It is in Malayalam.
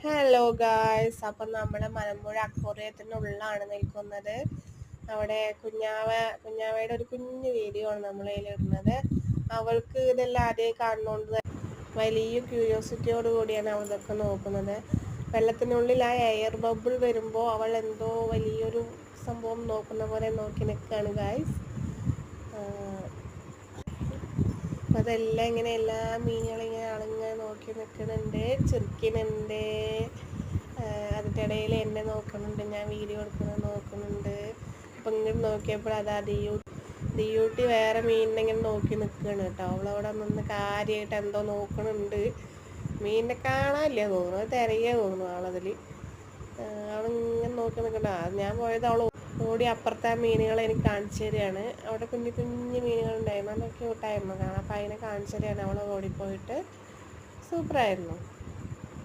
ഹലോ ഗായ്സ്, അപ്പം നമ്മൾ മലമ്പുഴ അക്വേറിയത്തിനുള്ളിലാണ് നിൽക്കുന്നത്. അവിടെ കുഞ്ഞാവയുടെ ഒരു കുഞ്ഞു വീഡിയോ ആണ് നമ്മളതിൽ ഇടുന്നത്. അവൾക്ക് ഇതെല്ലാം ആദ്യം കാണുന്നതുകൊണ്ട് വലിയ ക്യൂരിയോസിറ്റിയോട് കൂടിയാണ് അവൾ ഇതൊക്കെ നോക്കുന്നത്. വെള്ളത്തിനുള്ളിൽ ആ എയർ ബബിൾ വരുമ്പോൾ അവൾ എന്തോ വലിയൊരു സംഭവം നോക്കുന്ന പോലെ നോക്കി നിൽക്കുകയാണ് ഗായ്സ്. അതെല്ലാം ഇങ്ങനെ എല്ലാ മീനുകളിങ്ങനെ ആളിങ്ങനെ നോക്കി നിൽക്കുന്നുണ്ട്, ചിരിക്കുന്നുണ്ട്. അതിൻ്റെ ഇടയിൽ എന്നെ നോക്കുന്നുണ്ട്, ഞാൻ വീഡിയോ എടുക്കുന്നത് നോക്കുന്നുണ്ട്. അപ്പം ഇങ്ങനെ നോക്കിയപ്പോൾ അതാ ദിയൂട്ടി വേറെ മീനിനെ ഇങ്ങനെ നോക്കി നിൽക്കുകയാണ് കേട്ടോ. അവളവിടെ നിന്ന് കാര്യമായിട്ട് എന്തോ നോക്കണുണ്ട്. മീനിനെ കാണാനില്ല തോന്നുന്നു, തിരയെ തോന്നുന്നു ആളതിൽ. അവളിങ്ങനെ നോക്കി നിൽക്കണ്ട. ഞാൻ പോയത് അവൾ ഓടി അപ്പുറത്തെ മീനുകളെ എനിക്ക് കാണിച്ചു തരികയാണ്. അവിടെ കുഞ്ഞു കുഞ്ഞു മീനുകളുണ്ടായിരുന്നു, നല്ല ക്യൂട്ടായിരുന്നു കാണാൻ. അപ്പം അതിനെ കാണിച്ചു തരികയാണ് അവൾ ഓടിപ്പോയിട്ട്. സൂപ്പറായിരുന്നു.